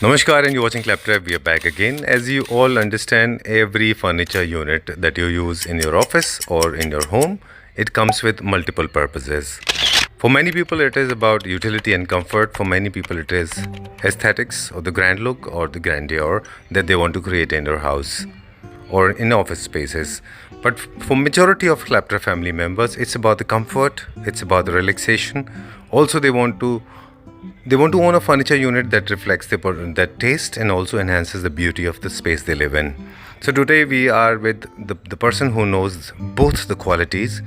Namaskar, and you're watching Claptrap. We are back again. As you all understand, every furniture unit that you use in your office or in your home, it comes with multiple purposes. For many people, it is about utility and comfort. For many people, it is aesthetics or the grand look or the grandeur that they want to create in their house or in office spaces. But for majority of Claptrap family members, it's about the comfort, it's about the relaxation. Also, they want to own a furniture unit that reflects that taste and also enhances the beauty of the space they live in. So today we are with the person who knows both the qualities,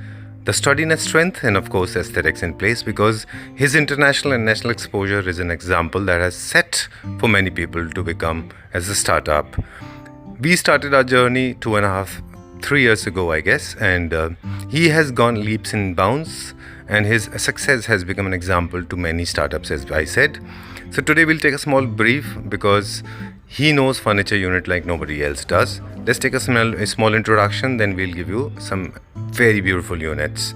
the sturdiness, strength, and of course aesthetics in place, because his international and national exposure is an example that has set for many people to become as a startup. We started our journey 3 years ago, I guess, and he has gone leaps and bounds, and his success has become an example to many startups, as I said. So today we'll take a small brief because he knows furniture unit like nobody else does. Let's take a small introduction, then we'll give you some very beautiful units.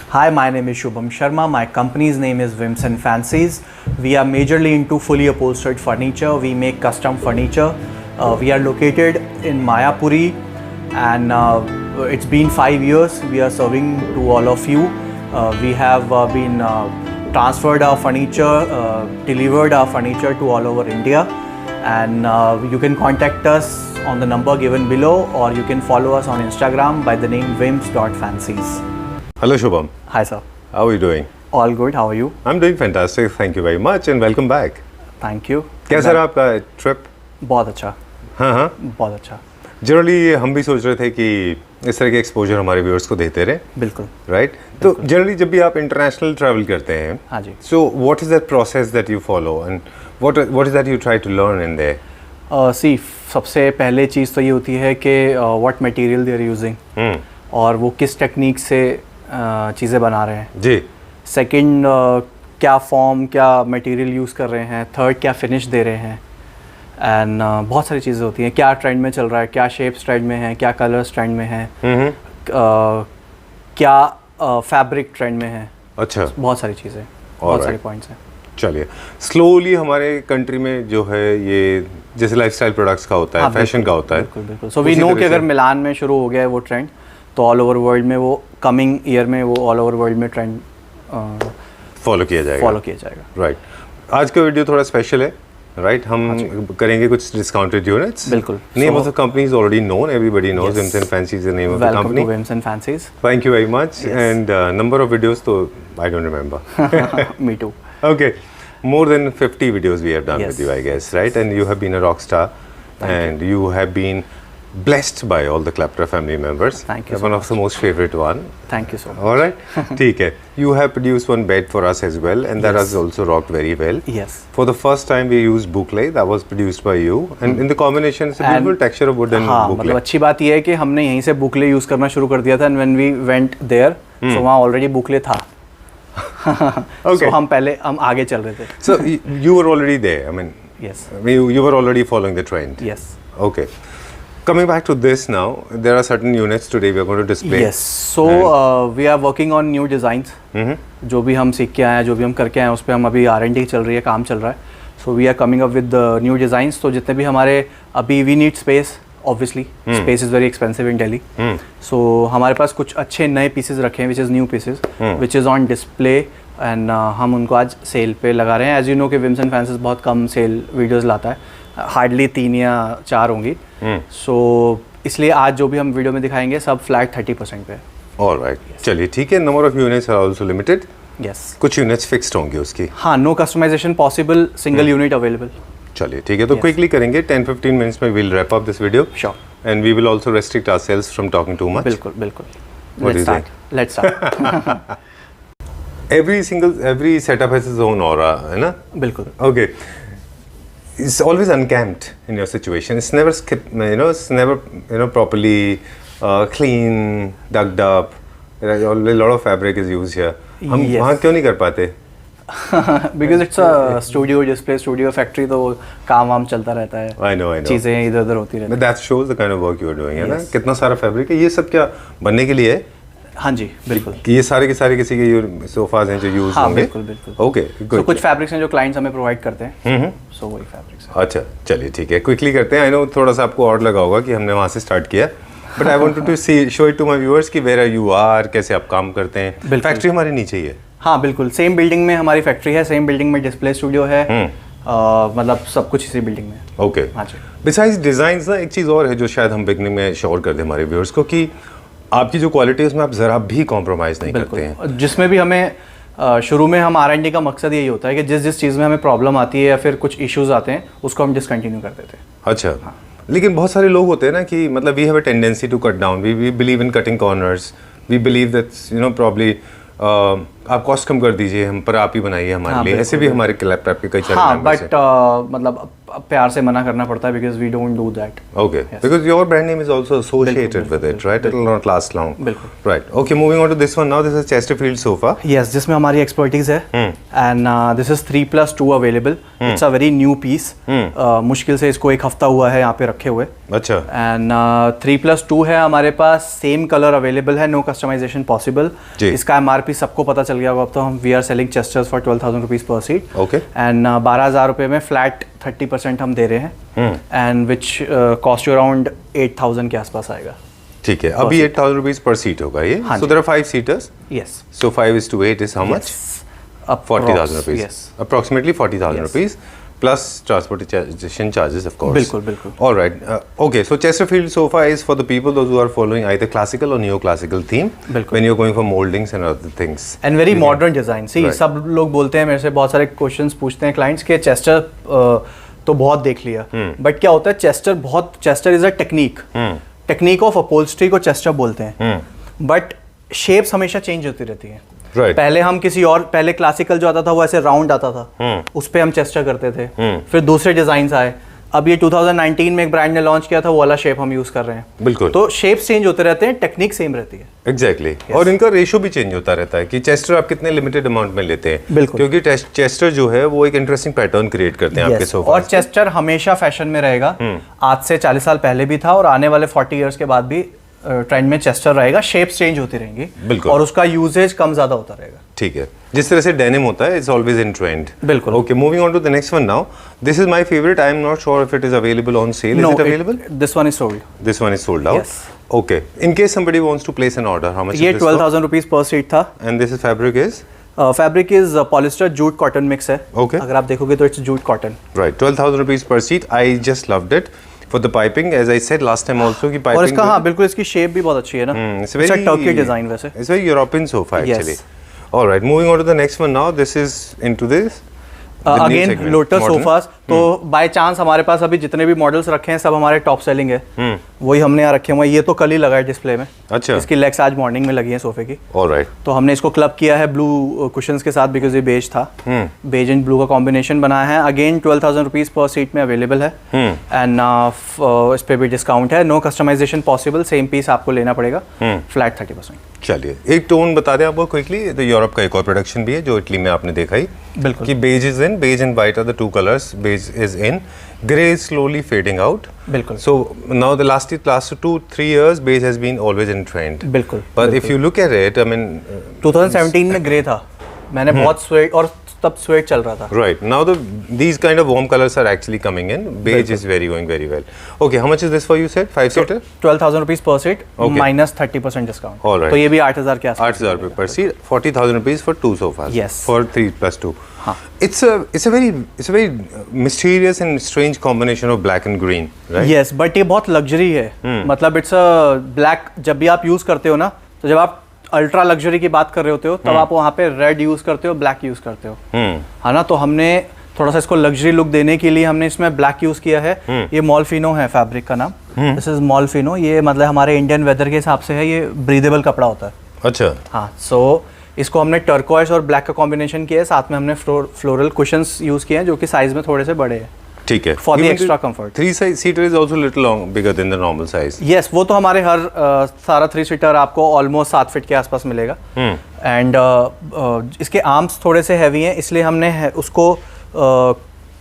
Hi, my name is Shubham Sharma. My company's name is Vims and Fancies. We are majorly into fully upholstered furniture. We make custom furniture. We are located in Mayapuri, and it's been 5 years. We are serving to all of you. We have been transferred our furniture, delivered our furniture to all over India, and you can contact us on the number given below, or you can follow us on Instagram by the name vims.fancies. Hello Shubham. Hi sir. How are you doing? All good. How are you? I'm doing fantastic. Thank you very much and welcome back. Thank you. कैसा रहा आपका trip? बहुत अच्छा. हाँ. बहुत अच्छा. Generally हम भी सोच रहे थे कि इस तरह के एक्सपोजर हमारे व्यूअर्स को देते रहे. बिल्कुल. राइट. तो जनरली जब भी आप इंटरनेशनल ट्रैवल करते हैं, हाँ जी. So what is that process that you follow and what is that you try to learn in there? See, सबसे पहले चीज़ तो ये होती है कि what material they are using, और वो किस टेक्निक से चीज़ें बना रहे हैं जी. सेकंड, क्या फॉर्म, क्या मटेरियल यूज़ कर रहे हैं. थर्ड, क्या फिनिश दे रहे हैं. एंड बहुत सारी चीज़ें होती हैं. क्या ट्रेंड में चल रहा है, क्या शेप्स ट्रेंड में है, क्या कलर्स ट्रेंड में है, क्या फैब्रिक ट्रेंड में है. अच्छा. बहुत सारी चीज़ें, बहुत सारे पॉइंट्स हैं. चलिए, स्लोली हमारे कंट्री में जो है ये जैसे लाइफस्टाइल प्रोडक्ट्स का होता है, फैशन का होता है. बिल्कुल बिल्कुल. सो वी नो कि अगर मिलान में शुरू हो गया है वो ट्रेंड, तो ऑल ओवर वर्ल्ड में वो कमिंग ईयर में वो ऑल ओवर वर्ल्ड में ट्रेंड फॉलो किया जाएगा. राइट. आज का वीडियो थोड़ा स्पेशल है. राइट. हम करेंगे कुछ डिस्काउंटेड यूनिट्स. बिल्कुल. Name of the company is already known. Everybody knows Vims and Fancies is the name of the company. Welcome to Vims and Fancies. Thank you very much. And number of videos, so I don't remember. Me too. Okay. More than 50 videos we have done with you, I guess, right? And you have been a rock star. And you have been blessed by all the Claptrap family members. Thank you. One of the most favorite one. Thank you so much. All right. ठीक है. You have produced one bed for us as well, and that has also rocked very well. Yes. For the first time we used boucle. That was produced by you, and in the combination it's a beautiful texture of wood and boucle. मतलब अच्छी बात ये है कि हमने यहीं से बुकले use करना शुरू कर दिया था, and when we went there, so वहाँ already बुकले था. Okay. So हम आगे चल रहे थे. So you were already there. I mean. Yes. You were already following the trend. Yes. Okay. Coming back to this now, there are certain units today we are going to display. Yes. So we are working on new designs. जो भी हम सीख के आए हैं, जो भी हम करके आए हैं, उस पर हम अभी R&D चल रही है, काम चल रहा है. So we are coming up with the new designs. तो जितने भी हमारे अभी we need space. Obviously, space is very expensive in Delhi. So हमारे पास कुछ अच्छे नए pieces रखे हैं, which is new pieces, which is on display, and हम उनको आज सेल पे लगा रहे हैं. As you know कि Vims and Fancies बहुत कम सेल वीडियोस लाता है, हार्डली 3 या 4 होंगी. सो इसलिए आज जो भी हम वीडियो में दिखाएंगे सब फ्लैट 30% पे. ऑलराइट. चलिए ठीक है. Number of units are also limited. Yes. कुछ यूनिट्स फिक्स्ड होंगे उसकी. हाँ, no customization possible, single unit available. चलिए ठीक है. तो क्विकली करेंगे. 10-15 मिनट्स में will wrap up this video. Sure. And we will also restrict ourselves from talking too much. बिल्कुल बिल्कुल. Let's start. Every setup has its own aura, है ना? बिल्कुल. Okay. It's always uncamped in your situation. It's never it's never properly clean, dug up. A lot of fabric is used here. हम वहाँ क्यों नहीं कर पाते? Because it's a studio, display studio, factory, तो काम वाम चलता रहता है. I know. चीज़ें इधर उधर होती रहती हैं. But that shows the kind of work you are doing, है ना? कितना सारा fabric है. ये सब क्या बनने के लिए है? हाँ जी बिल्कुल। कि ये सारे के सारे किसी के सोफाज हैं जो यूज हाँ होंगे? बिल्कुल बिल्कुल। ओके तो गुड। कुछ फैब्रिक्स हैं जो क्लाइंट्स हमें प्रोवाइड करते हैं, सो वही फैब्रिक्स हैं। अच्छा चलिए ठीक है, क्विकली करते हैं। आई नो थोड़ा सा आपको और लगा होगा कि हमने वहाँ से स्टार्ट किया, but I wanted to see show it to my viewers कि वेयर आर यू आर, कैसे आप काम करते हैं। फैक्ट्री हमारे नीचे ही है। हाँ बिल्कुल, सेम बिल्डिंग में हमारी फैक्ट्री है, सेम बिल्डिंग में डिस्प्ले स्टूडियो है, मतलब सब कुछ इसी बिल्डिंग में है। ओके। हाँ जी। बिसाइड्स डिज़ाइंस ना एक चीज़ और है जो शायद हम बिगनिंग में श्योर कर दें हमारे व्यूअर्स को, कि आपकी जो क्वालिटी है उसमें आप ज़रा भी कॉम्प्रोमाइज़ नहीं करते हैं। बिल्कुल, जिसमें भी हमें शुरू में हम R&D का मकसद यही होता है कि जिस जिस चीज़ में हमें प्रॉब्लम आती है या फिर कुछ इश्यूज आते हैं उसको हम डिसकंटिन्यू कर देते हैं। अच्छा हाँ। लेकिन बहुत सारे लोग होते हैं ना कि मतलब we have a tendency to cut down, we believe in cutting corners, we believe that you know probably आप कॉस्ट कम कर दीजिए हम पर, आप ही बनाइए हमारे लिए। ऐसे भी हमारे लैपटॉप के कई सारे हाँ members हैं। बट मतलब प्यार से मना करना पड़ता है because we don't do that. Okay, because your brand name is also associated with it, right? It will not last long. बिल्कुल। Right. Okay, moving on to this one now. This is Chesterfield sofa. Yes, जिसमें हमारी expertise है and this is 3+2 available. It's a very new piece, मुश्किल से इसको एक हफ्ता हुआ है यहाँ पे रखे हुए। अच्छा। एंड 3+2 है हमारे पास, सेम कलर अवेलेबल है, नो कस्टमाइजेशन पॉसिबल। जी। इसका MRP सबको पता चल गया होगा अब तो। हम we are selling chesters for 12,000 rupees per seat. Okay. And 12,000 रुपये में फ्लैट 30% हम दे रहे हैं, and which cost you around 8,000 के आसपास आएगा। ठीक है, अभी 8,000 rupees per seat होगा ये। हाँ So there are 5 seaters. Yes. So 5:8 is how much? 40,000 rupees. Yes. Approximately 40,000 Yes. rupees. Plus transportation charges, of course. बिल्कुल, बिल्कुल। All right. Okay, so Chesterfield sofa is for the people those who are following either classical or neoclassical theme. बिल्कुल। When you're going for moldings and other things. And very modern design. See Right. सब लोग बोलते हैं मेरे से, बहुत सारे questions पूछते हैं क्लाइंट्स के चेस्टर तो बहुत देख लिया, बट क्या होता है Chester is a technique of upholstery को चेस्टर बोलते हैं, बट शेप्स हमेशा चेंज होती रहती हैं। Right. पहले क्लासिकल जो आता था वो ऐसे राउंड आता था, उस पे हम चेस्टर करते थे, फिर दूसरे डिजाइन आए, अब ये 2019 में एक ब्रांड ने लॉन्च किया था, वो वाला शेप हम यूज कर रहे हैं। बिल्कुल। तो शेप्स चेंज होते रहते हैं, टेक्निक सेम रहती है। एग्जैक्टली और इनका रेशो भी चेंज होता रहता है कि चेस्टर आप कितने लिमिटेड अमाउंट में लेते हैं। बिल्कुल। क्योंकि चेस्टर जो है वो एक इंटरेस्टिंग पैटर्न क्रिएट करते हैं आपके Yes, सोफा। और चेस्टर हमेशा फैशन में रहेगा, आज से 40 साल पहले भी था और आने वाले 40 इयर्स के बाद भी ट्रेंड में चेस्टर रहेगा। शेप्स चेंज होती रहेंगी, बिल्कुल। और उसका यूजेज कम ज्यादा होता रहेगा। ठीक है, जिस तरह से डेनिम होता है इट्स ऑलवेज इन ट्रेंड। बिल्कुल। Okay, moving on to the next one now. This is my favourite. I am not sure if it is available on sale. Is it available? This one is sold. This one is sold out. Yes. Okay, in case somebody wants to place an order, how much ये is this? 12,000 rupees per seat था। And this is fabric is? Fabric is polyester jute cotton mix है। Okay. अगर आप देखोगे तो it's jute cotton. Right, 12,000 rupees per seat. I just loved it. For the piping, as I said last time also, कि piping और इसका हाँ बिल्कुल, इसकी शेप भी बहुत अच्छी है ना। it's It's a very Turkey design वैसे। It's very European sofa actually. Yes. All right, moving on to the next one now. This is into this. the new again segment, lotus modern. Sofas. तो by chance हमारे पास अभी जितने भी models रखे हैं सब हमारे टॉप सेलिंग है, वही हमने यहाँ रखे हुए हैं। ये तो कल ही लगा है डिस्प्ले में। अच्छा। इसकी लेग्स आज मॉर्निंग में लगी हैं सोफे की। All right. तो हमने इसको क्लब किया है ब्लू कुशंस के साथ, बिकॉज ये बेज था। बेज एंड ब्लू का कॉम्बिनेशन बनाया है। अगेन 12,000 रुपीज पर सीट में अवेलेबल है, एंड इस पे भी डिस्काउंट है। No customization possible, same piece आपको लेना पड़ेगा, फ्लैट 30%। चलिए एक टोन बता दें आपको क्विकली। तो यूरोप का एक और प्रोडक्शन भी है जो इटली में आपने देखा ही। बिल्कुल। कि beige is in, beige and white are the two colours. Beige is in, grey is slowly fading out. बिल्कुल। So now the last 2-3 years beige has been always in trend. बिल्कुल। But if you look at it, I mean 2017 में grey था, मैंने बहुत sweat, और तब sweat चल रहा था। right now these kind of warm colors are actually coming in. Beige is going very well. Okay, how much is this for you said? 5-seater? 12,000 rupees per seat, Okay. Minus 30% discount. All right. तो ये भी 8,000 के आसपास। 8,000 rupees per seat, 40,000 rupees for 2 sofas. Yes. For 3+2. हाँ। It's a very mysterious and strange combination of black and green, right? Yes, but ये बहुत luxury है। मतलब इट्स अ ब्लैक, जब भी आप यूज करते हो ना, तो जब आप अल्ट्रा लग्जरी की बात कर रहे होते हो तब आप वहाँ पे रेड यूज करते हो, ब्लैक यूज करते हो, है ना। तो हमने थोड़ा सा इसको लग्जरी लुक देने के लिए हमने इसमें ब्लैक यूज किया है। ये मॉलफिनो है फैब्रिक का नाम। This is Malfino. ये मतलब हमारे इंडियन वेदर के हिसाब से है, ये ब्रीदेबल कपड़ा होता है। अच्छा। हाँ, सो इसको हमने टर्कोइज और ब्लैक का कॉम्बिनेशन किया है, साथ में हमने फ्लोरल कुशंस यूज किए हैं जो कि साइज में थोड़े से बड़े हैं। ठीक है। For the Even extra comfort. 3-seater is also little long bigger than the normal size. Yes, वो तो हमारे हर सारा 3-सीटर आपको ऑलमोस्ट 7 फीट के आसपास मिलेगा। एंड इसके आर्म्स थोड़े से हैवी हैं, इसलिए हमने उसको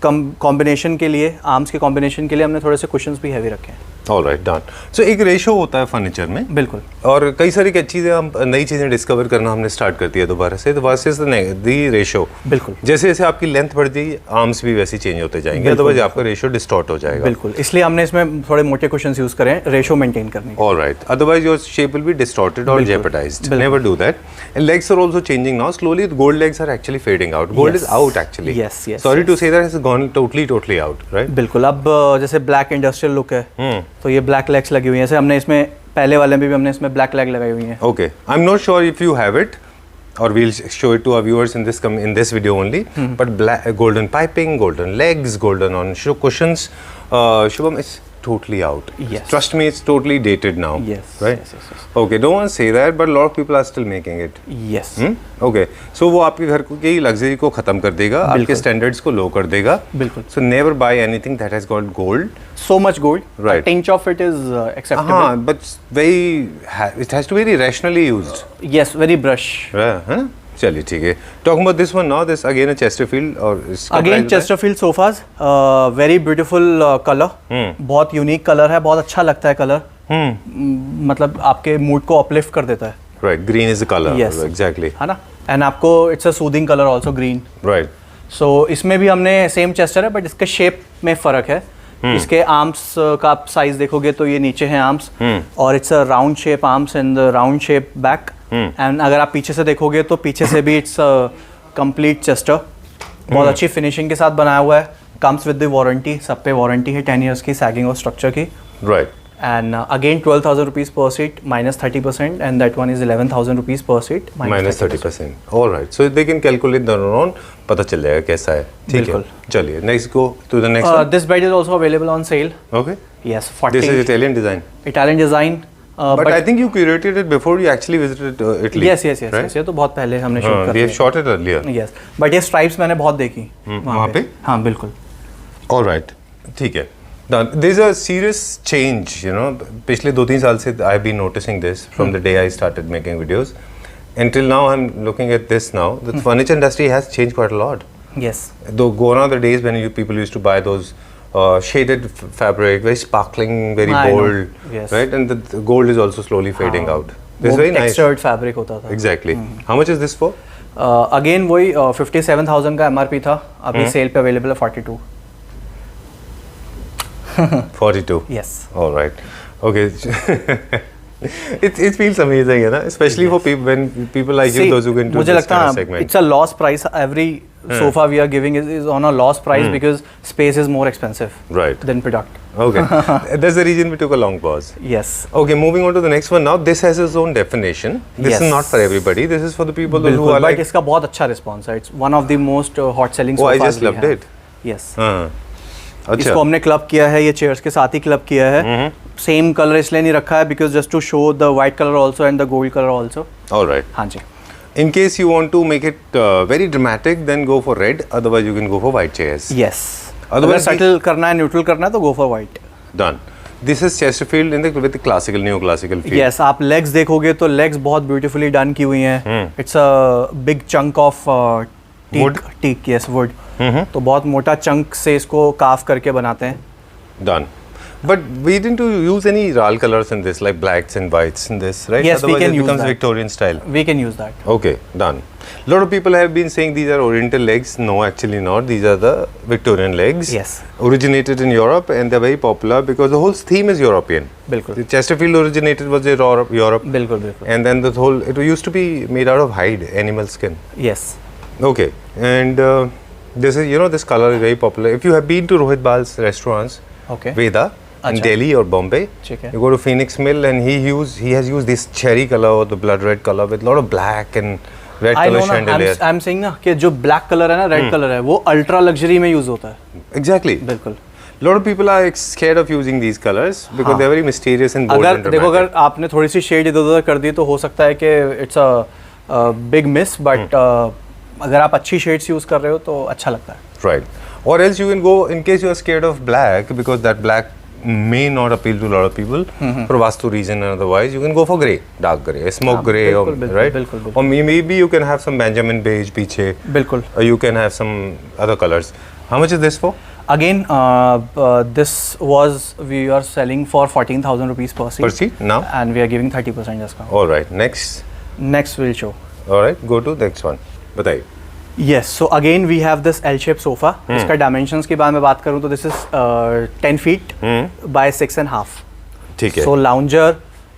कॉम्बिनेशन के लिए, आर्म्स के कॉम्बिनेशन के लिए हमने थोड़े से कुशंस भी हैवी रखे हैं। Alright, done. सो एक रेशो होता है फर्नीचर में, बिल्कुल। और कई सारी चीज़ें हम नई चीज़ें डिस्कवर करना हमने स्टार्ट कर दिया दोबारा से, तो वास इज दी रेशो। बिल्कुल। जैसे जैसे आपकी लेंथ बढ़ती आर्म्स भी वैसे चेंज होते जाएंगे, अदरवाइज आपका रेशो डिस्टॉर्ट हो जाएगा। बिल्कुल, इसलिए हमने इसमें थोड़े मोटे क्वेश्चंस यूज करें रेशो मेंटेन करने के। Alright, otherwise your shape will be distorted और jeopardized. Never do that. And legs are also changing now. Slowly, the gold legs are actually fading out. Gold is out actually. Yes, yes, Sorry to say that, it's gone totally out, right? बिल्कुल। अब जैसे black industrial look है, तो ये black legs लगी हुई हैं। जैसे हमने इसमें पहले वाले में भी हमने इसमें ब्लैक लेग लगाई हुई हैं। Okay, I'm not sure if you have it, or we'll show it to our viewers in this video only. But black, golden piping, golden legs, golden on cushions. Shubham, it's totally out. Yes. Trust me, it's totally dated now. Yes. Right. Yes. Okay, don't want to say that, but a lot of people are still making it. Yes. Okay, so वो आपके घर की luxury को खत्म कर देगा, आपके standards को लो कर देगा। बिल्कुल। So never buy anything that has got gold. So much gold. Right. A tinge of it is acceptable. हाँ, but it has to be very rationally used. Yes, very brush. है ना? चलिए ठीक है। Talking about this one now, this again a Chesterfield और इसका Again price Chesterfield sofas, very beautiful color. बहुत unique colour है, बहुत अच्छा लगता है कलर। मतलब आपके मूड को अपलिफ्ट कर देता है। Right, green is the color. Yes. Exactly. है ना? एंड आपको it's a soothing colour also green. Right. सो इसमें भी हमने सेम चेस्टर है, बट इसके शेप में फ़र्क है। इसके आर्म्स का आप साइज देखोगे तो ये नीचे हैं आर्म्स, और it's a round shape arms and round shape back. And अगर आप पीछे से देखोगे तो पीछे से भी इट्स कंप्लीट चेस्टर, बहुत अच्छी फिनिशिंग के साथ बनाया हुआ है। कम्स विद द वारंटी, सब पे वारंटी है 10 years की सैगिंग और स्ट्रक्चर की। Right. And again 12,000 rupees per seat minus 30%, and that one is 11,000 rupees per seat minus 30%. All right. So they can calculate the amount, पता चल जाएगा कैसा है। ठीक है। बिल्कुल। चलिए, next go to the next one. This bed is also available on sale. Okay. Yes, 40. This is Italian design. Italian design. But I think you curated it before you actually visited Italy. Yes, right? ये तो बहुत पहले हमने shoot कर We have shot it earlier. Yes, but ये stripes मैंने बहुत देखी वहाँ पे? हाँ बिल्कुल। All right. ठीक है। Now, there's a serious change, you know. पिछले 2-3 साल से I've been noticing this from the day I started making videos. Until now, I'm looking at this now. The furniture industry has changed quite a lot. Yes. Though gone are the days when people used to buy those shaded fabric, very sparkling, very I know. bold, Yes. right? And the gold is also slowly fading out. This is वो very nice. textured fabric होता था। Exactly. How much is this for? Again वही 57,000 का MRP था, अभी cell पे available है 42। 42. Yes. All right. Okay. it feels amazing, you know, especially for people when people like you, those who can do मुझे this लगता kind of है segment. it's a loss price. Every sofa we are giving is on a loss price because space is more expensive Right. than product. Okay. That's the reason we took a long pause. Yes. Okay, moving on to the next one now. This has its own definition. This Yes. is not for everybody. This is for the people who बिल्कुल, are but like, इसका बहुत अच्छा response है. It's one of the most hot selling oh, I sofas just we loved have. it. Yes. हाँ. अच्छा. इसको हमने club किया है, ये चेयर्स के साथ ही क्लब किया है। सेम कलर इसलिए नहीं रखा है because just to show the white colour also and the gold colour also. All right. हाँ जी। In case you want to make it very dramatic, then go for red. Otherwise, you can go for white chairs. Yes, अगर Otherwise, settle करना है, neutral करना है तो go for white. Done. This is Chesterfield in the with the classical, neoclassical feel. Yes, आप legs देखोगे तो legs बहुत ब्यूटीफुली डन की हुई हैं। It's a big chunk of Wood? Teak, yes wood. तो बहुत मोटा चंक से इसको काफ करके बनाते हैं। Done. But we didn't use any RAL colors in this, like blacks and whites in this, right? Yes, we Otherwise, can it use becomes that. Victorian style. We can use that. Okay, done. A lot of people have been saying these are Oriental legs. No, actually not. These are the Victorian legs. Yes. Originated in Europe, and they're very popular because the whole theme is European. बिल्कुल The Chesterfield originated was in Europe. बिल्कुल बिल्कुल। And then the whole, it used to be made out of hide, animal skin. Yes. Okay, and this is, you know, this color is very popular. If you have been to Rohit Bal's restaurants, Okay. Veda, in अच्छा। Delhi or Bombay, ठीक है। you go to Phoenix Mill and he has used this cherry color or the blood red color with a lot of black and red I color know ना, chandeliers. I'm saying ना कि जो black colour है ना, red colour है, वो ultra luxury में use होता है। Exactly. बिल्कुल। A lot of people are scared of using these colors because they're very mysterious and bold अगर and देखो, dramatic. अगर आपने थोड़ी सी शेड इधर उधर कर दी तो हो सकता है कि it's a big miss, but अगर आप अच्छी शेड्स यूज कर रहे हो तो अच्छा लगता है। Right. Or else you can go, in case you are scared of black, because that black may not appeal to a lot of people for vastu reason and otherwise, you can go for grey, dark grey, smoke grey, or बिल्कुल, बिल्कुल, right? बिल्कुल, बिल्कुल। Or maybe you can have some Benjamin beige पीछे, बिल्कुल। or you can have some other colors. How much is this for? Again, this was we are selling for 14,000 rupees per seat. Per seat now? And we are giving 30% discount. All right, next. Next we'll show. All right, go to next one. बताइए. Yes, so again we have this L-shaped sofa. इसका dimensions की बात मैं बात करूँ तो this is 10 feet by 6.5. ठीक है. So lounger,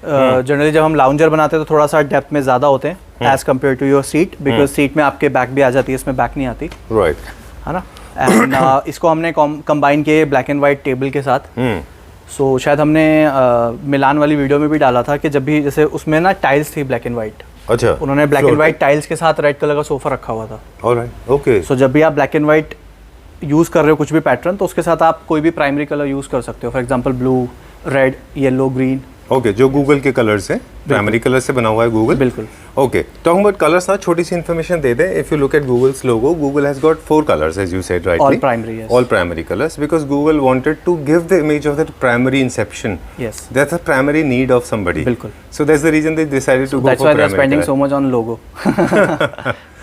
जनरली जब हम लाउंजर बनाते हैं तो थोड़ा सा डेप्थ में ज़्यादा होते हैं as compare to your seat, because seat में आपके बैक भी आ जाती है, इसमें बैक नहीं आती. राइट. है ना. एंड इसको हमने कंबाइन किए ब्लैक एंड वाइट टेबल के साथ. सो शायद हमने मिलान वाली वीडियो में भी डाला था कि जब भी जैसे उसमें ना टाइल्स थी ब्लैक एंड वाइट. अच्छा. उन्होंने ब्लैक एंड वाइट टाइल्स के साथ रेड कलर का सोफा रखा हुआ था. ऑलराइट. ओके. सो जब भी आप ब्लैक एंड वाइट यूज़ कर रहे हो कुछ भी पैटर्न, तो उसके साथ आप कोई भी प्राइमरी कलर यूज़ कर सकते हो. For example blue, red, yellow, green. Okay, जो गूगल के कलर्स हैं, प्राइमरी कलर से बना हुआ है गूगल. बिल्कुल. ओके, टॉकिंग अबाउट कलर्स ना छोटी सी इन्फॉर्मेशन दे दें. If you look at Google's logo, Google has got 4 colours as you said rightly. All primary, yes. All primary colors because Google wanted to give the image of that primary inception. Yes. That's a primary need of somebody. बिल्कुल. So that's the reason they decided to go That's for why they're primary spending color. so much on logo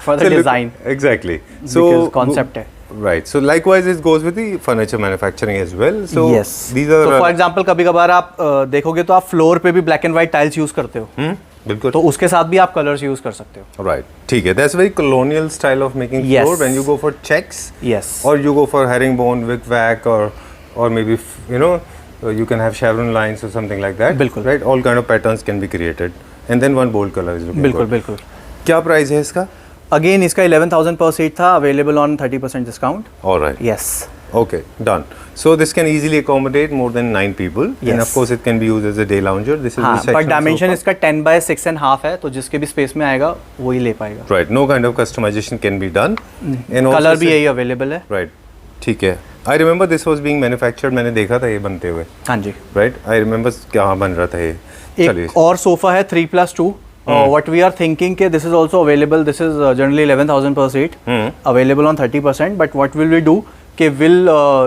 for the So look- design. Exactly. Because concept है. Right. So likewise it goes with the furniture manufacturing as well. So Yes. these are तो for example कभी कभार आप देखोगे तो आप floor पे भी black and white tiles use करते हो. बिल्कुल. तो उसके साथ भी आप कलर्स यूज कर सकते हो. Right. ठीक है. That's very colonial style of making Yes. floor when you go for checks. Yes. Or you go for herringbone, wick-wack, or maybe you can have chevron lines or something like that. बिल्कुल. Right. All kind of patterns can be created, and then one bold color is looking बिल्कुल good. बिल्कुल. क्या price है इसका? Again इसका 11,000 पर seat था, available on 30% discount. All right. Yes. Okay, done. So this can easily accommodate more than 9 people, and Yes. of course it can be used as a day lounger. This is हाँ, the section पर dimension sofa. इसका 10 by 6.5 है, तो जिसके भी space में आएगा वही ले पाएगा. Right. No kind of customization can be done. And also colour भी यही अवेलेबल है. Right. ठीक है. I remember this was being manufactured. मैंने देखा था ये बनते हुए. हाँ जी. Right. I remember कहाँ बन रहा था ये. चलिए. एक और सोफा है 3+2. What we are thinking कि this is also available. This is generally 11,000 per seat. Available on 30%. But what will we do कि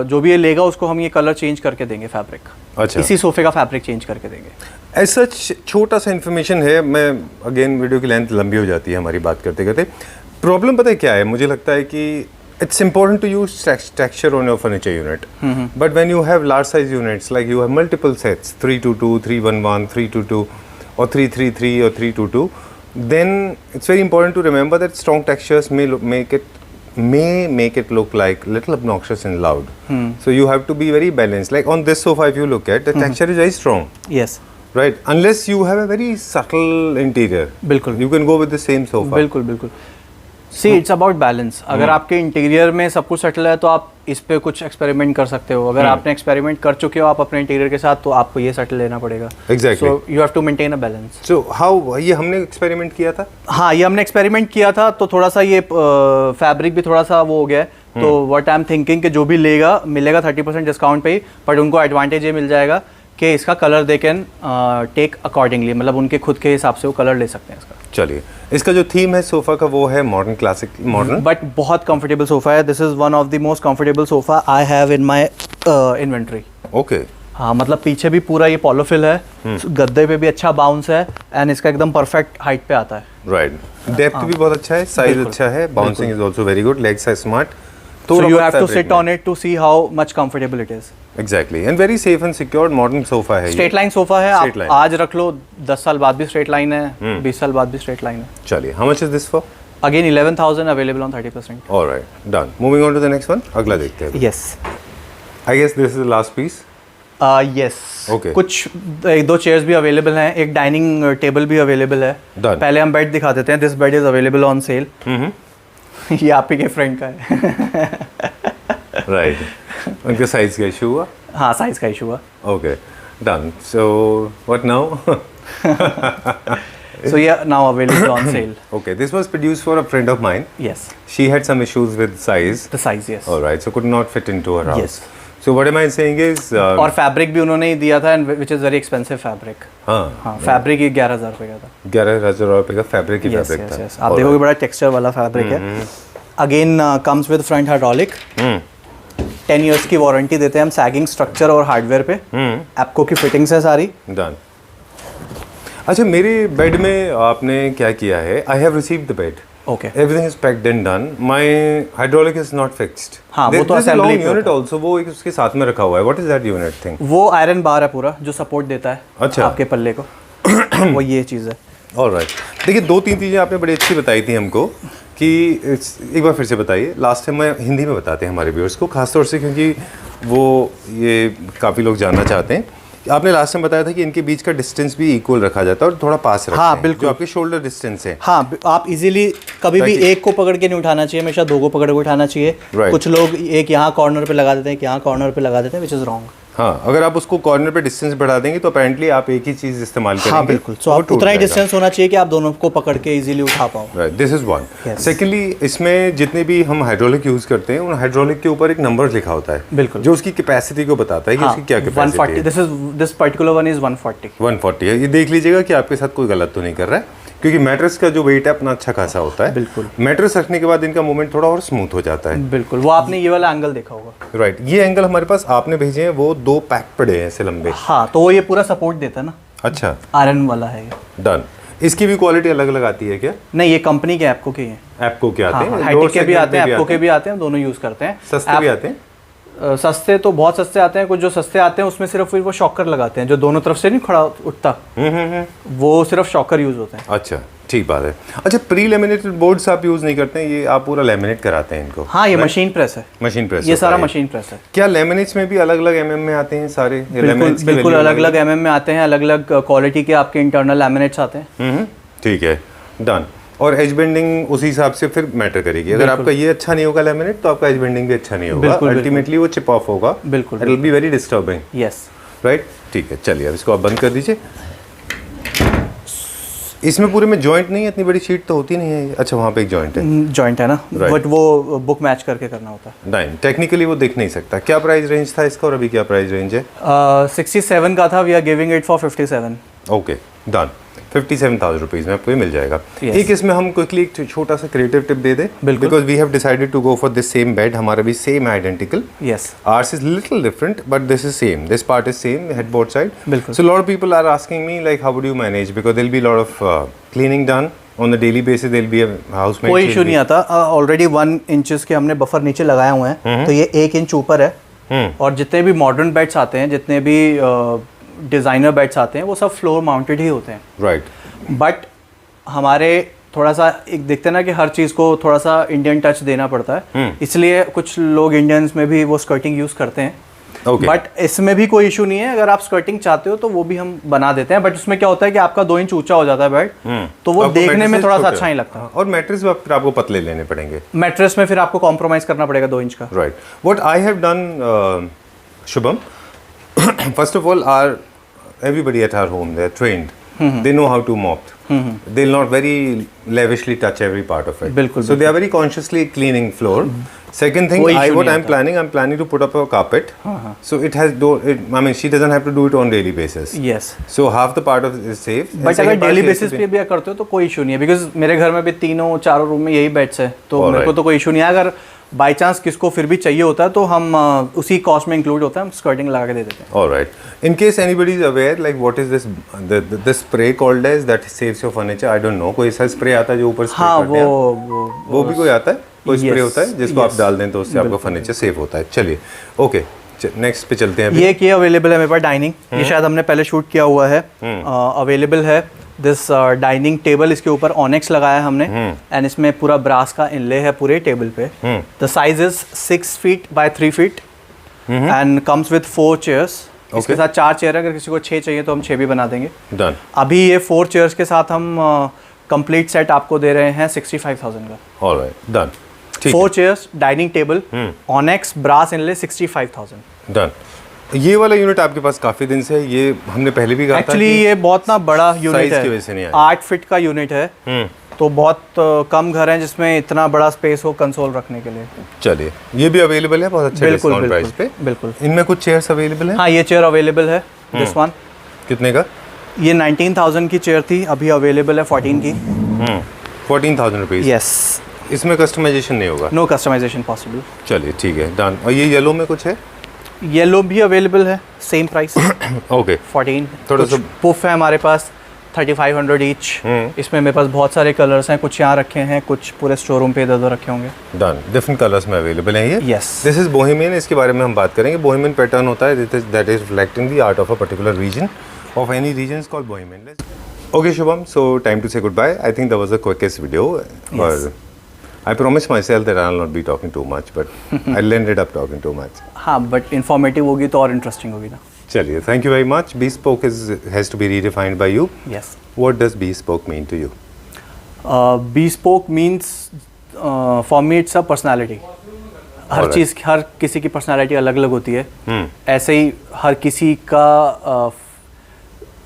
जो भी ये लेगा उसको हम ये कलर चेंज करके देंगे फैब्रिक. अच्छा. इसी सोफे का फैब्रिक चेंज करके देंगे. ऐसा छोटा सा इन्फॉर्मेशन है. मैं अगेन वीडियो की लेंथ लंबी हो जाती है हमारी बात करते करते. प्रॉब्लम पता है क्या है? मुझे लगता है कि it's important to use texture on your furniture unit. But when you have large size units, like you have multiple sets, 322, 311, 322, or 333 or 322, then it's very important to remember that strong textures may make it look like little obnoxious and loud. So you have to be very balanced. Like on this sofa, if you look at, the texture is very strong. Yes. Right, unless you have a very subtle interior. बिल्कुल. You can go with the same sofa. बिल्कुल बिल्कुल. See it's about balance. अगर आपके interior में सब कुछ settle है तो आप इस पे कुछ एक्सपेरिमेंट कर सकते हो. अगर आपने एक्सपेरिमेंट कर चुके हो आप अपने इंटीरियर के साथ, तो आपको ये सेटल लेना पड़ेगा. Exactly. So you have to maintain a balance. So how ये हमने एक्सपेरिमेंट किया था? हाँ, ये हमने एक्सपेरिमेंट किया था, तो थोड़ा सा ये फैब्रिक भी थोड़ा सा वो हो गया है. तो व्हाट आई एम थिंकिंग कि जो भी लेगा मिलेगा 30% डिस्काउंट पे ही, बट उनको एडवांटेज ये मिल जाएगा कि इसका colour they can take accordingly, मतलब उनके खुद के हिसाब से वो कलर ले सकते हैं इसका. चलिए, इसका जो थीम है सोफा का वो है मॉडर्न, क्लासिक मॉडर्न, बट बहुत कंफर्टेबल सोफा है. This is one of the most comfortable sofa I have in my inventory. Okay. हाँ, मतलब पीछे भी पूरा ये पॉलोफिल है, गद्दे पे भी अच्छा बाउंस है, एंड इसका एकदम परफेक्ट हाइट पे आता है. राइट. डेप्थ भी बहुत अच्छा है, साइज अच्छा है, bouncing is also very good, legs are smart. So you have to sit on it to see how much comfortable it is. Exactly, and very safe and secured modern sofa है. Straight line sofa है. Straight आप line. आज रख लो, 10 साल बाद भी straight line है, 20 साल बाद भी स्ट्रेट लाइन है. चलिए, how much is this for? Again 11,000 available on 30%. All right, done. Moving on to the next one. अगला देखते हैं. Yes. I guess this is the last piece. Yes. Okay. कुछ एक दो चेयर्स भी अवेलेबल हैं, एक डाइनिंग टेबल भी अवेलेबल है. Done. पहले हम बेड दिखा देते हैं. This bed is available on cell. ये आप ही के फ्रेंड का है. Right. उनके साइज का इशू हुआ? हाँ, साइज का इशू हुआ. Okay, done. So what now? So yeah, now available on sale. Okay, this was produced for a friend of mine. Yes. She had some issues with size. The size, yes. All right, so could not fit into her house. Yes. So what am I saying is? और fabric भी उन्होंने ही दिया था, which is very expensive fabric. हाँ. Fabric ही 11,000 रुपये का था. 11,000 रुपये का फैब्रिक ही फैब्रिक था. आप देखोगे बड़ा टेक्सचर वाला फैब्रिक है. Again comes with front hydraulic. 10 years की वारंटी देते हैं हम सैगिंग स्ट्रक्चर और हार्डवेयर पे. एप्को की फिटिंग्स है सारी. डन. अच्छा, मेरे बेड में आपने क्या किया है? I have received the bed. Okay. Everything is packed and done. My hydraulic is not fixed. हाँ, वो तो There's a assembly long पे unit होता also, वो एक उसके साथ में रखा हुआ है. What is that unit thing? वो आयरन बार है पूरा जो सपोर्ट देता है अच्छा. आपके पल्ले को वो ये चीज़ है. ऑलराइट. देखिए 2-3 चीज़ें आपने बड़ी अच्छी बताई थी हमको कि एक बार फिर से बताइए. लास्ट टाइम मैं हिंदी में बताते हैं हमारे व्यूअर्स को, खासतौर से क्योंकि वो ये काफ़ी लोग जानना चाहते हैं. आपने लास्ट टाइम बताया था कि इनके बीच का डिस्टेंस भी इक्वल रखा जाता है और थोड़ा पास रखते हाँ, हैं, बिल्कुल. जो आपके शोल्डर डिस्टेंस है. हाँ, आप इजीली कभी भी एक को पकड़ के नहीं उठाना चाहिए, हमेशा दो को पकड़ के उठाना चाहिए. Right. कुछ लोग एक यहाँ कॉर्नर पे लगा देते हैं, एक यहाँ कॉर्नर पे लगा देते हैं, विच इज़ रॉन्ग. हाँ, अगर आप उसको कॉर्नर पे डिस्टेंस बढ़ा देंगे तो अपेरेंटली आप एक ही चीज़ इस्तेमाल करेंगे. हाँ बिल्कुल. सो आप उतना ही डिस्टेंस होना चाहिए कि आप दोनों को पकड़ के इजीली उठा पाओ. Right, this is one. Yes. Secondly, इसमें जितने भी हम हाइड्रोलिक यूज़ करते हैं उन हाइड्रोलिक के ऊपर एक नंबर लिखा होता है. बिल्कुल. जो उसकी कैपेसिटी को बताता है कि उसकी क्या capacity 140. This particular one is 140. 140 है. ये देख लीजिएगा कि आपके साथ कोई गलत तो नहीं कर रहा है, क्योंकि मैट्रेस का जो वेट है अपना अच्छा खासा होता है. बिल्कुल. मैट्रेस रखने के बाद इनका मूवमेंट थोड़ा और स्मूथ हो जाता है. बिल्कुल. वो आपने ये वाला एंगल देखा होगा. राइट. ये एंगल हमारे पास आपने भेजे हैं, वो 2 पैक पड़े हैं ऐसे लंबे. हाँ, तो वो ये पूरा सपोर्ट देता है ना. अच्छा. आयरन वाला है ये. डन. इसकी भी क्वालिटी अलग अलग आती है क्या? नहीं, ये कंपनी के एप्को के हैं. एप्को के आते हैं, हाईटेक के भी आते हैं, एप्को के भी आते हैं, दोनों यूज़ करते हैं. सस्ते भी आते हैं. सस्ते तो बहुत सस्ते आते हैं. कुछ जो सस्ते आते हैं उसमें सिर्फ वो शॉकर लगाते हैं जो दोनों तरफ से नहीं खड़ा उठता. वो सिर्फ शॉकर यूज होते हैं. अच्छा, ठीक बात है. अच्छा, प्री लेमिनेटेड बोर्ड्स आप यूज़ नहीं करते हैं, ये आप पूरा लेमिनेट कराते हैं इनको? हाँ, ये मशीन प्रेस है. Machine press. ये सारा मशीन प्रेस है. क्या लेमिनेट्स में भी अलग अलग एमएम में आते हैं सारे? बिल्कुल अलग अलग एमएम में आते हैं, अलग अलग क्वालिटी के आपके इंटरनल लैमिनेट्स आते हैं. ठीक है, डन. और एज बेंडिंग उसी हिसाब से फिर मैटर करेगी. अगर आपका ये अच्छा नहीं होगा लेमिनेट तो आपका एज बेंडिंग भी अच्छा नहीं होगा. अल्टीमेटली वो चिप ऑफ होगा. बिल्कुल. It will be very disturbing. Yes. Right. ठीक है, चलिए अब इसको आप बंद कर दीजिए. इसमें पूरे में जॉइंट नहीं है, इतनी बड़ी शीट तो होती नहीं है. अच्छा, वहाँ पे एक जॉइंट है. जॉइंट है ना, बट वो बुक मैच करके करना होता है. नहीं, टेक्निकली वो देख नहीं सकता. क्या प्राइस रेंज था इसका और अभी क्या प्राइस रेंज है? 67 का था. We are giving it for 57. Okay, done. 57,000 rupees में आपको ये मिल जाएगा. Yes. एक इसमें हम क्विकली एक छोटा सा क्रिएटिव टिप दे दें. Because we have decided to go for this same bed. हमारा भी same identical. Yes. Ours is little different, but this is same. This part is same, headboard side. बिल्कुल. So a lot of people are asking me like, how would you manage? Because there'll be a lot of cleaning done on the daily basis. There'll be a housemaid. कोई issue नहीं आता. Already 1 inches के हमने buffer नीचे लगाए हुए हैं, तो ये 1 इंच ऊपर है. और जितने भी मॉडर्न बेड्स आते हैं, जितने भी डिज़ाइनर बेड्स आते हैं, वो सब फ्लोर माउंटेड ही होते हैं. राइट. बट हमारे थोड़ा सा एक देखते हैं ना कि हर चीज़ को थोड़ा सा इंडियन टच देना पड़ता है. इसलिए कुछ लोग इंडियंस में भी वो स्कर्टिंग यूज़ करते हैं. बट इसमें भी कोई इशू नहीं है. अगर आप स्कर्टिंग चाहते हो तो वो भी हम बना देते हैं. बट उसमें क्या होता है कि आपका 2 इंच ऊंचा हो जाता है बेड, तो वो देखने में थोड़ा सा अच्छा नहीं लगता. और मैट्रेस भी फिर आपको पतले लेने पड़ेंगे. मैट्रेस में फिर आपको कॉम्प्रोमाइज करना पड़ेगा 2 इंच का. Right. What I have done, Shubham, first of all, everybody at our home, they're trained. They know how to mop. They'll not very lavishly touch every part of it. बिल्कुल. So they are very consciously cleaning floor. Second thing, I'm planning to put up a carpet. So it has I mean, she doesn't have to do it on daily basis. Yes. So half the part of it is safe. But अगर daily basis पे भी करते हो तो कोई issue नहीं है. Because मेरे घर में भी 3-4 रूम में यही बेड्स है, तो मेरे को तो कोई इशू नहीं है. अगर बाई चांस किसको फिर भी चाहिए होता है तो हम उसी कॉस्ट में इंक्लूड होता है, हम स्कर्टिंग लगा के दे देते हैं. Alright. In case anybody is aware, like what is this the spray called as that saves your furniture? I don't know. कोई ऐसा स्प्रे आता है जो ऊपर स्प्रे हाँ, करते हैं? वो भी कोई आता है, कोई स्प्रे होता है जिसको आप डाल दें तो उससे आपका फर्नीचर सेफ होता है. चलिए, ओके, नेक्स्ट पे चलते हैं. ये क्या अवेलेबल है मेरे पास डाइनिंग. ये शायद हमने पहले शूट किया हुआ है. अवेलेबल है दिस डाइनिंग टेबल. इसके ऊपर ऑनेक्स लगाया है हमने, एंड इसमें पूरा ब्रास का इनले है पूरे टेबल पे. The size is 6 feet by 3 feet and comes with 4 chairs. इसके साथ 4 चेयर है. अगर किसी को 6 चाहिए तो हम 6 भी बना देंगे. डन. अभी ये 4 चेयर्स के साथ हम कंप्लीट सेट आपको दे रहे हैं 65,000 का. Alright, done. 4 chairs, dining table, onyx, brass inlay, 65,000. Done. ये वाला यूनिट आपके पास काफी दिन से है. ये हमने पहले भी कहा था. एक्चुअली ये बहुत ना बड़ा यूनिट की वजह से नहीं है. आया. 8 फीट का यूनिट है. तो बहुत कम घर हैं जिसमें इतना बड़ा स्पेस हो कंसोल रखने के लिए. चलिए, ये भी अवेलेबल है बहुत अच्छे डिस्काउंट प्राइस पे. बिल्कुल. इनमें कुछ चेयर्स अवेलेबल हैं? हाँ, ये चेयर अवेलेबल है. दिस वन कितने का? ये 19,000 की चेयर थी, अभी अवेलेबल है 14 की. 14,000 रुपीज़. यस. इसमें कस्टमाइजेशन नहीं होगा? No customization possible. चलिए, ठीक है, डन. और ये येलो में कुछ है? येलो भी अवेलेबल है, सेम प्राइस. ओके. 14. थोड़ा सा पुफ है हमारे पास 3500 ईच। इसमें मेरे पास बहुत सारे कलर्स हैं, कुछ यहाँ रखे हैं, कुछ पूरे स्टोर रूम पे इधर उधर रखे होंगे। डन, डिफरेंट कलर्स में अवेलेबल हैं ये। Yes. दिस इज बोहेमियन, इसके बारे में हम बात करेंगे। बोहेमियन पैटर्न होता है that is reflecting the art of a particular region of any region called bohemian. Okay Shubham, so time to say goodbye. I think that was the quickest video और I promised myself that I'll not be talking too much, but I ended up talking too much. हाँ, but informative होगी तो और interesting होगी ना। चलिए, thank you very much. Bespoke has to be redefined by you. Yes. What does bespoke mean to you? Bespoke means for me it's a personality. Her Alright. चीज़, हर किसी की personality अलग अलग होती है। ऐसे ही हर किसी का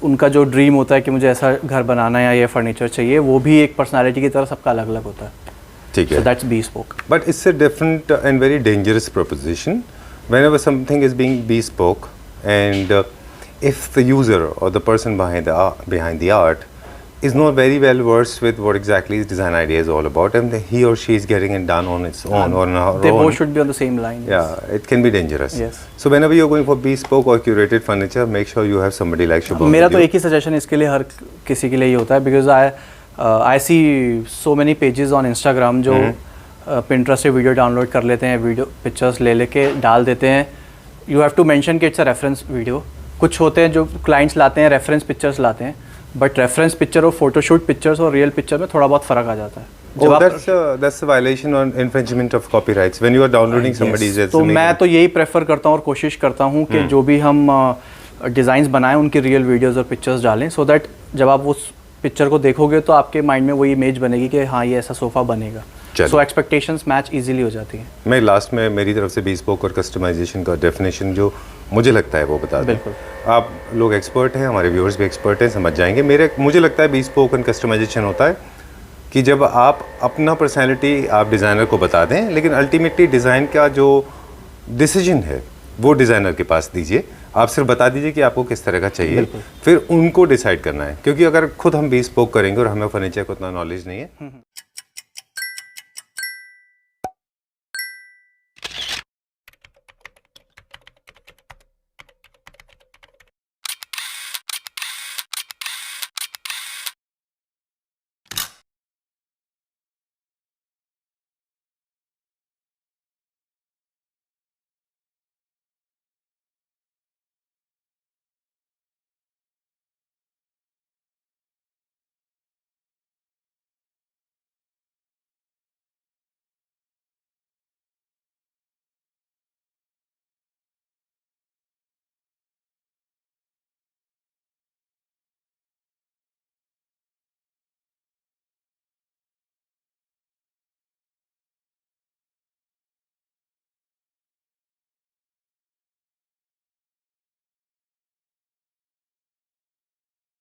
उनका जो ड्रीम होता है कि मुझे ऐसा घर बनाना है या ये फर्नीचर चाहिए, वो भी एक पर्सनालिटी की तरह सबका अलग अलग होता है। ठीक So है। that's bespoke. But it's a different and very dangerous proposition. Whenever something is being bespoke, and if the user or the person behind the art is not very well versed with what exactly his design idea is all about, and he or she is getting it done on its own or on her They own, both should be on the same line. yeah, it can be dangerous. Yes. So whenever you're going for bespoke or curated furniture, make sure you have somebody like Shubham. मेरा with तो you. एक ही suggestion इसके लिए हर किसी के लिए ही होता है, because I see so many pages on Instagram जो पिंटरेस्ट से वीडियो डाउनलोड कर लेते हैं, वीडियो पिक्चर्स ले लेके डाल देते हैं। यू हैव टू मेंशन कि इट्स अ रेफरेंस वीडियो। कुछ होते हैं जो क्लाइंट्स लाते हैं, रेफरेंस पिक्चर्स लाते हैं, बट रेफरेंस पिक्चर और फोटोशूट पिक्चर्स और रियल पिक्चर में थोड़ा बहुत फ़र्क आ जाता है। Oh, that's a violation on infringement of copyrights when you are downloading somebody's Yes. तो मैं तो यही प्रेफर करता हूँ और कोशिश करता हूँ कि जो भी हम डिज़ाइंस बनाएं उनकी रियल वीडियोस और पिक्चर्स डालें, सो दैट जब आप उस पिक्चर को देखोगे तो आपके माइंड में वही इमेज बनेगी कि हाँ ये ऐसा सोफ़ा बनेगा। चलिए। सो एक्सपेक्टेशंस मैच इजीली हो जाती हैं। मैं लास्ट में मेरी तरफ से bespoke और कस्टमाइजेशन का डेफिनेशन जो मुझे लगता है वो बता दूं। बिल्कुल। आप लोग एक्सपर्ट हैं, हमारे व्यूअर्स भी एक्सपर्ट हैं, समझ जाएंगे। मुझे लगता है bespoke और कस्टमाइजेशन होता है कि जब आप अपना पर्सनैलिटी आप डिज़ाइनर को बता दें, लेकिन अल्टीमेटली डिज़ाइन का जो डिसीजन है वो डिज़ाइनर के पास दीजिए। आप सिर्फ बता दीजिए कि आपको किस तरह का चाहिए, फिर उनको डिसाइड करना है। क्योंकि अगर खुद हम bespoke करेंगे और हमें फर्नीचर को उतना नॉलेज नहीं है